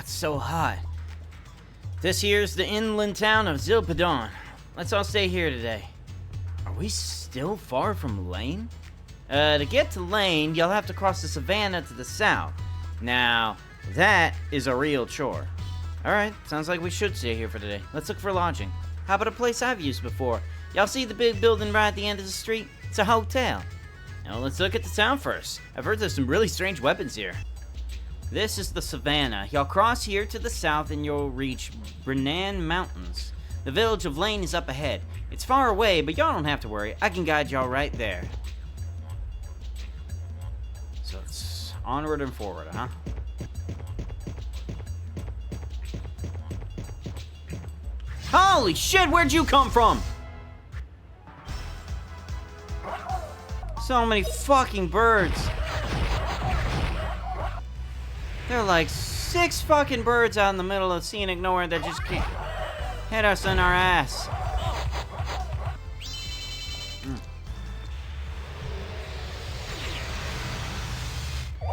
it's so hot. This here's the inland town of Zilpadon. Let's all stay here today. Are we still far from Laine? To get to Laine, you'll have to cross the savannah to the south. Now, that is a real chore. Alright, sounds like we should stay here for today. Let's look for lodging. How about a place I've used before? Y'all see the big building right at the end of the street? It's a hotel. Now let's look at the town first. I've heard there's some really strange weapons here. This is the savannah. Y'all cross here to the south and you'll reach Brenan Mountains. The village of Laine is up ahead. It's far away, but y'all don't have to worry. I can guide y'all right there. So it's onward and forward, huh? Holy shit, where'd you come from? So many fucking birds. There are like 6 fucking birds out in the middle of scenic nowhere that just can't hit us in our ass.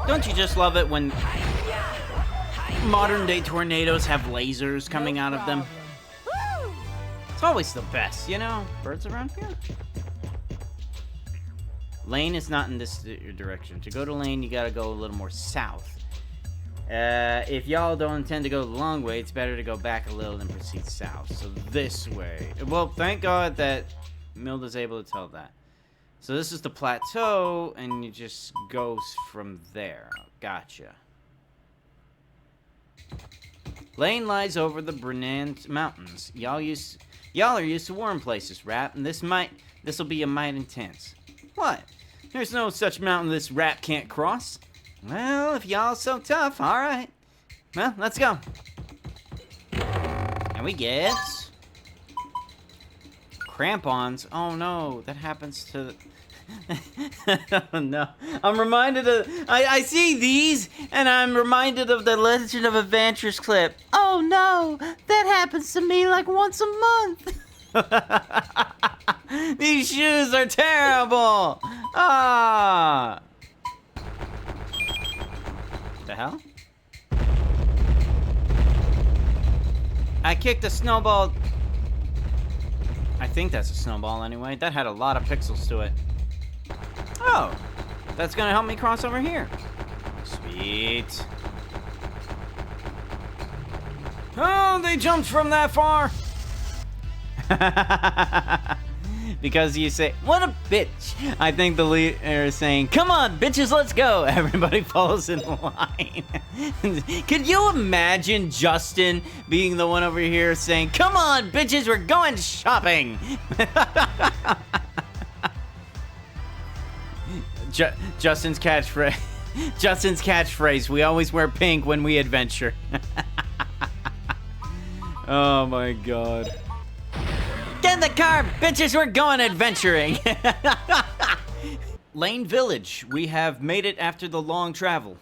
Don't you just love it when modern day tornadoes have lasers coming out of them? It's always the best, you know? Birds around here. Laine is not in this direction. To go to Laine, you gotta go a little more south. If y'all don't intend to go the long way, it's better to go back a little and proceed south. So this way. Well, thank God that Milda's able to tell that. So this is the plateau, and you just go from there. Gotcha. Laine lies over the Brenan Mountains. Y'all are used to warm places, Rap, and this'll be a mite intense. What? There's no such mountain this Rap can't cross. Well, if y'all so tough, alright. Well, let's go. And we get crampons. Oh no, that happens to oh no. I'm reminded of I see these and I'm reminded of the Legend of Adventures clip. Oh no, that happens to me like once a month. These shoes are terrible. Ah. The hell? I kicked a snowball. I think that's a snowball anyway. That had a lot of pixels to it. Oh, that's gonna help me cross over here. Sweet. Oh, they jumped from that far. Because you say, what a bitch. I think the leader is saying, come on, bitches, let's go. Everybody falls in line. Could you imagine Justin being the one over here saying, come on, bitches, we're going shopping. Justin's catchphrase. Justin's catchphrase. We always wear pink when we adventure. Oh my God. Get in the car, bitches, we're going adventuring. Laine Village. We have made it after the long travel.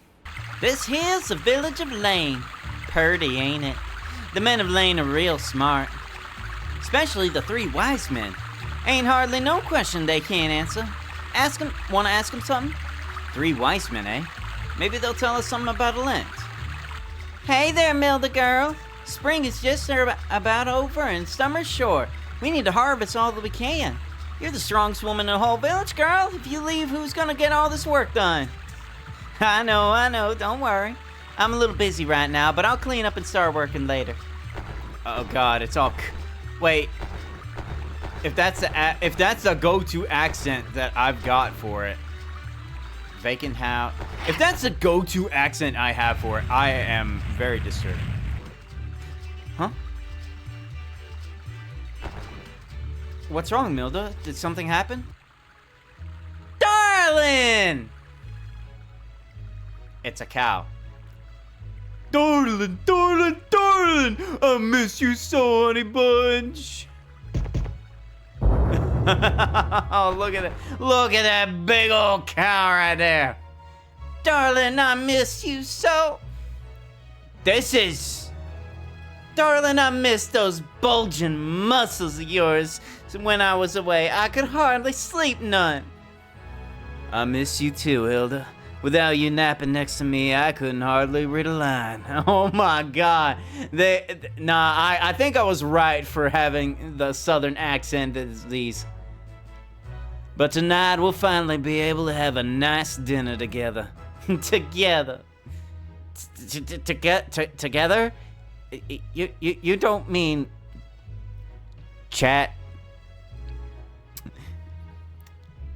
This here's the village of Laine. Purty, ain't it? The men of Laine are real smart. Especially the 3 wise men. Ain't hardly no question they can't answer. Wanna ask them something? 3 wise men, eh? Maybe they'll tell us something about Alent. Hey there, Milda girl. Spring is just about over and summer's short. We need to harvest all that we can. You're the strongest woman in the whole village, girl. If you leave, who's gonna get all this work done? I know, don't worry. I'm a little busy right now, but I'll clean up and start working later. Oh God, it's all... Wait. If that's the go-to accent that I've got for it. Vacant house. If that's the go-to accent I have for it, I am very disturbed. Huh? What's wrong, Milda? Did something happen? Darling! It's a cow. Darling, darling, darling! I miss you so, honey bunch. Oh, look at it. Look at that big old cow right there. Darling, I miss you so. Darling, I miss those bulging muscles of yours. So when I was away, I could hardly sleep none. I miss you too, Hilda. Without you napping next to me, I couldn't hardly read a line. Oh my God. I think I was right for having the southern accent as these. But tonight we'll finally be able to have a nice dinner together. Together. Together? You don't mean chat?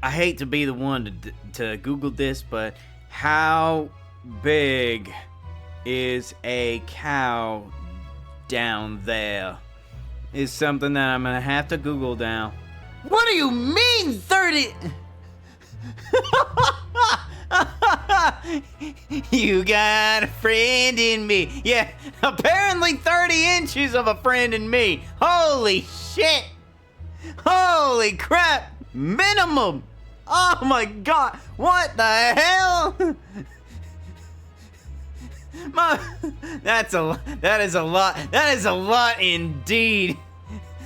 I hate to be the one to Google this, but how big is a cow down there? Is something that I'm gonna have to Google now. What do you mean 30? You got a friend in me. Yeah, apparently 30 inches of a friend in me. Holy shit. Holy crap. Minimum. Oh my God. What the hell? That is a lot. That is a lot indeed.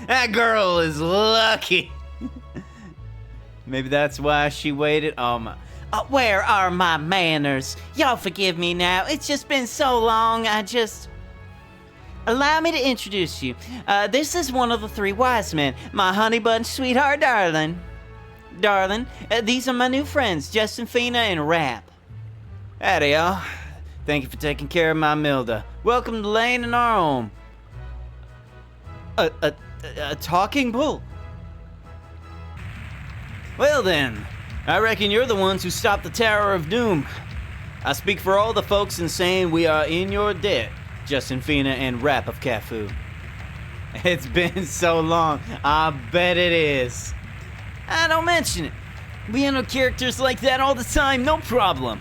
That girl is lucky. Maybe that's why she waited. Oh my. Where are my manners? Y'all forgive me now. It's just been so long. Allow me to introduce you. This is one of the three wise men. My honey bun sweetheart, darling. These are my new friends, Justin, Fina, and Rap. Howdy, y'all. Thank you for taking care of my Milda. Welcome to Laine and our home. A talking bull. Well then, I reckon you're the ones who stopped the Tower of Doom. I speak for all the folks in saying we are in your debt, Justin, Fina, and Rap of Cafu. It's been so long, I bet it is. Don't mention it. We handle characters like that all the time, no problem.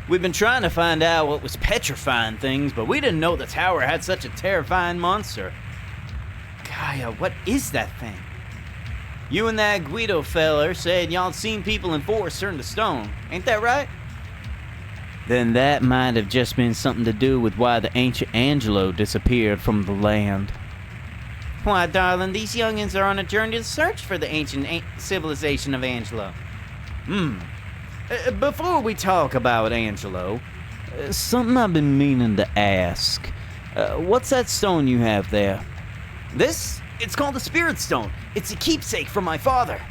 We've been trying to find out what was petrifying things, but we didn't know the tower had such a terrifying monster. Gaia, what is that thing? You and that Guido feller said y'all seen people in forest turn to stone. Ain't that right? Then that might have just been something to do with why the ancient Angelo disappeared from the land. Why, darling, these youngins are on a journey to search for the ancient civilization of Angelo. Before we talk about Angelo, something I've been meaning to ask. What's that stone you have there? This? It's called the Spirit Stone. It's a keepsake from my father.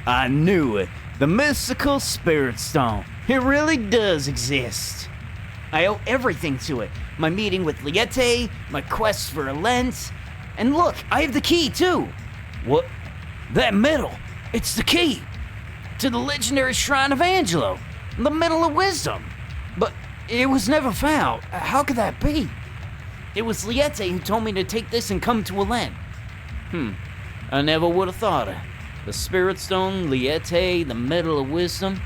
I knew it. The mystical Spirit Stone. It really does exist. I owe everything to it. My meeting with Liette, my quest for Alent, and look, I have the key too. What? That medal. It's the key to the legendary Shrine of Angelo, the Medal of Wisdom. But it was never found. How could that be? It was Liette who told me to take this and come to Alent. I never would have thought it. The Spirit Stone, Liette, the Medal of Wisdom.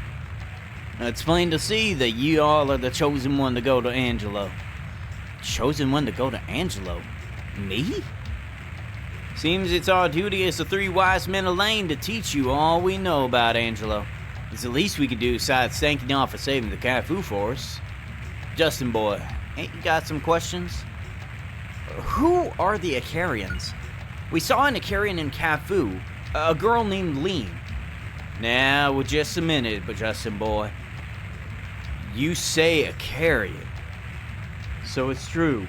It's plain to see that you all are the chosen one to go to Angelo. Chosen one to go to Angelo? Me? Seems it's our duty as the three wise men of Laine to teach you all we know about Angelo. It's the least we can do besides thanking y'all for saving the Cafu for us. Justin boy, ain't you got some questions? Who are the Icarians? We saw an Icarian in Cafu, a girl named Laine. Now, well, just a minute, but Justin boy. You say Icarian. So it's true.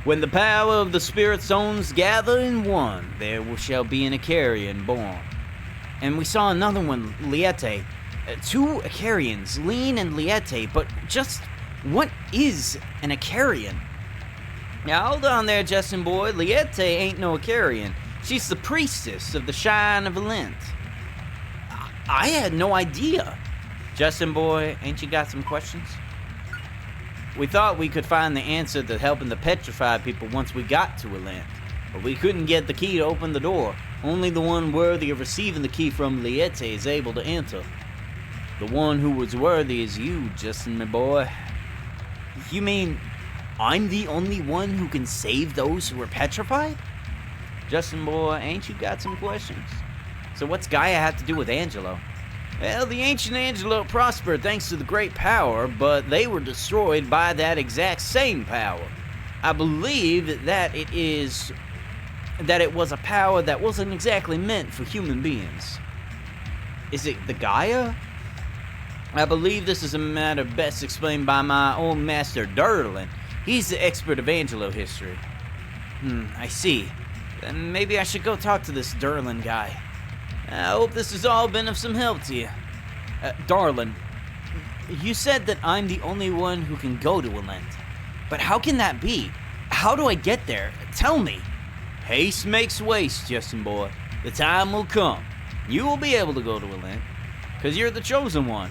When the power of the Spirit Stones gather in one, there shall be an Icarian born. And we saw another one, Liette. Two Icarians, Laine and Liette, but just what is an Icarian? Now hold on there, Justin boy. Liette ain't no Icarian. She's the priestess of the Shrine of Alent. I had no idea. Justin boy, ain't you got some questions? We thought we could find the answer to helping the petrified people once we got to Alent, but we couldn't get the key to open the door. Only the one worthy of receiving the key from Liette is able to enter. The one who was worthy is you, Justin, my boy. You mean I'm the only one who can save those who are petrified? Justin boy, ain't you got some questions? So what's Gaia have to do with Angelo? Well, the ancient Angelo prospered thanks to the great power, but they were destroyed by that exact same power. I believe that it was a power that wasn't exactly meant for human beings. Is it the Gaia? I believe this is a matter best explained by my own master, Darlin. He's the expert of Angelo history. I see. Then maybe I should go talk to this Darlin guy. I hope this has all been of some help to you. Darlin, you said that I'm the only one who can go to Alent. But how can that be? How do I get there? Tell me. Haste makes waste, Justin boy. The time will come. You will be able to go to Alent, because you're the chosen one.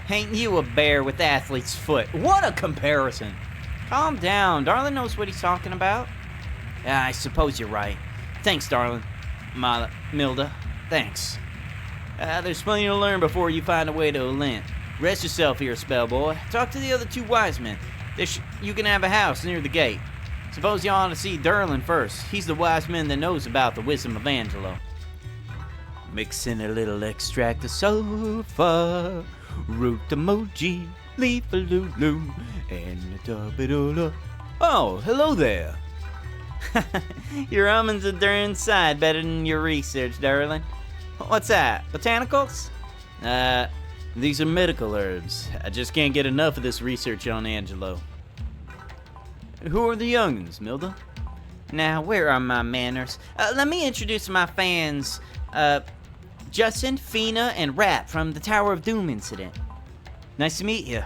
Ain't you a bear with athlete's foot? What a comparison. Calm down. Darlin knows what he's talking about. I suppose you're right. Thanks, Darlin. Milda, thanks. There's plenty to learn before you find a way to Alent. Rest yourself here, spell boy. Talk to the other two wise men. You can have a house near the gate. Suppose you ought to see Darlin first. He's the wise man that knows about the wisdom of Angelo. Mix in a little extract of sofa, root emoji, leaf a lulu, and a tubidula. Oh, hello there. Your almonds are darn side better than your research, Darlin. What's that? Botanicals? These are medical herbs. I just can't get enough of this research on Angelo. Who are the young'uns, Milda? Now, where are my manners? Let me introduce my fans. Justin, Fina, and Rap from the Tower of Doom incident. Nice to meet you.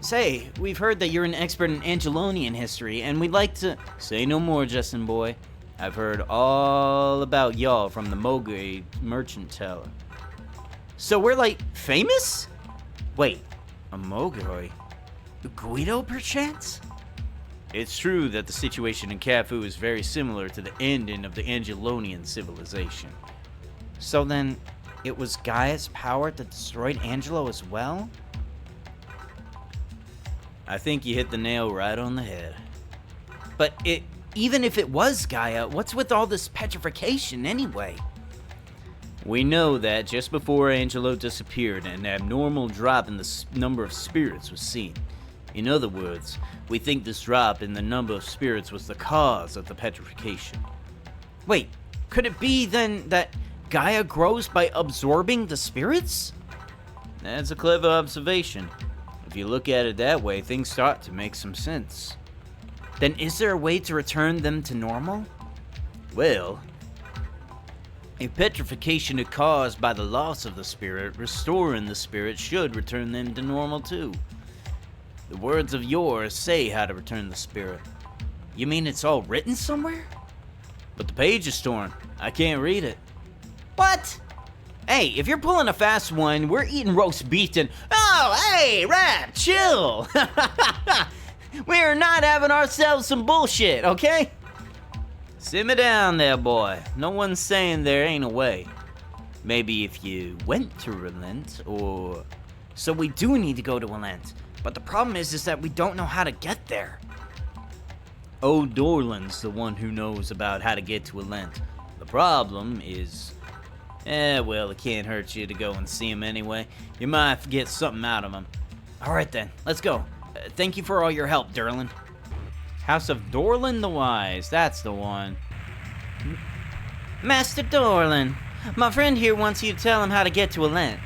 Say, we've heard that you're an expert in Angelonian history, and we'd like to... Say no more, Justin boy. I've heard all about y'all from the Mogre merchant teller. So we're, like, famous? Wait, a Mogre? Guido, perchance? It's true that the situation in Cafu is very similar to the ending of the Angelonian civilization. So then, it was Gaia's power that destroyed Angelo as well? I think you hit the nail right on the head. But even if it was Gaia, what's with all this petrification anyway? We know that just before Angelo disappeared, an abnormal drop in the number of spirits was seen. In other words, we think this drop in the number of spirits was the cause of the petrification. Wait, could it be then that Gaia grows by absorbing the spirits? That's a clever observation. If you look at it that way, things start to make some sense. Then is there a way to return them to normal? Well, if petrification is caused by the loss of the spirit, restoring the spirit should return them to normal too. The words of yours say how to return the spirit. You mean it's all written somewhere? But the page is torn. I can't read it. What? Hey, if you're pulling a fast one, we're eating roast beef and... Oh, hey, Rap, chill! We're not having ourselves some bullshit, okay? Simmer down there, boy. No one's saying there ain't a way. Maybe if you went to Alent, or... So we do need to go to Alent. But the problem is that we don't know how to get there. Old Dorland's the one who knows about how to get to Alent. The problem is... well, it can't hurt you to go and see him anyway. You might get something out of him. Alright then, let's go. Thank you for all your help, Darlin. House of Dorlan the Wise, that's the one. Master Dorlan, my friend here wants you to tell him how to get to Alent.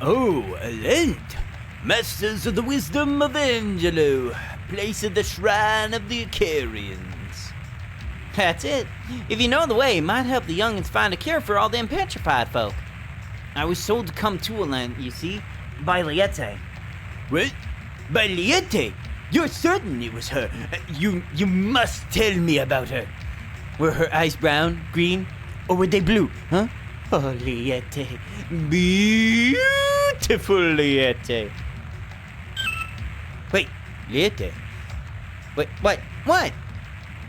Oh, Alent! Masters of the wisdom of Angelo, place of the shrine of the Icarians. That's it. If you know the way, it might help the youngins find a cure for all them petrified folk. I was told to come to Alent, you see, by Liette. What? By Liette? You're certain it was her? You must tell me about her. Were her eyes brown, green, or were they blue, huh? Oh, Liette. Beautiful Liette. Wait, Liette? Wait, what?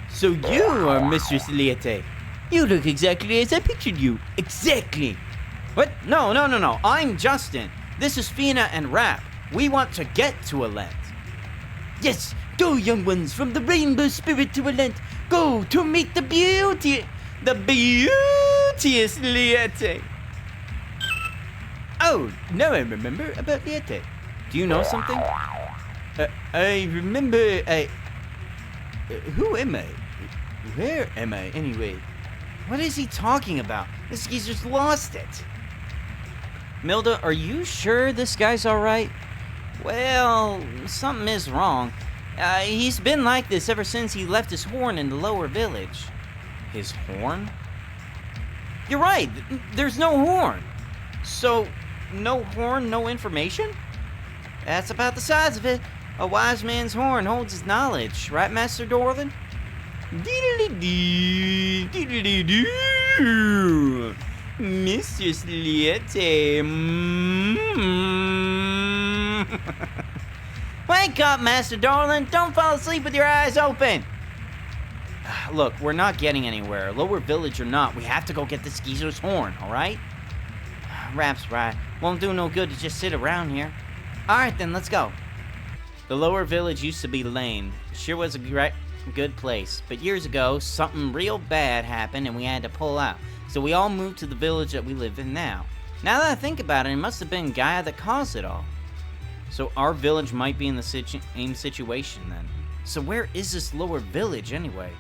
So you are Mistress Liette. You look exactly as I pictured you. Exactly. What? No. I'm Justin. This is Fina and Rap. We want to get to Alent. Yes, go, young ones, from the rainbow spirit to Alent. Go to meet the beauteous Liette. Oh, now I remember about Liette. Do you know something? I remember, who am I? Where am I, anyway? What is he talking about? This geezer's lost it. Milda, are you sure this guy's alright? Well, something is wrong. He's been like this ever since he left his horn in the lower village. His horn? You're right, there's no horn. So, no horn, no information? That's about the size of it. A wise man's horn holds his knowledge, right, Master Dorlin? Dee-dee-dee-dee, dee-dee-dee-doo. Mistress Liette. Wake up, Master Dorlin. Don't fall asleep with your eyes open. Look, we're not getting anywhere. Lower village or not, we have to go get this geezer's horn, alright? Rap's right. Won't do no good to just sit around here. Alright then, let's go. The lower village used to be Laine. Sure was a good place. But years ago, something real bad happened and we had to pull out. So we all moved to the village that we live in now. Now that I think about it, it must have been Gaia that caused it all. So our village might be in the same situation then. So where is this lower village anyway?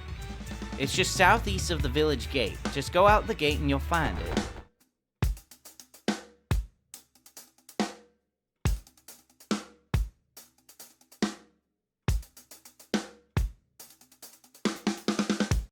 It's just southeast of the village gate. Just go out the gate and you'll find it.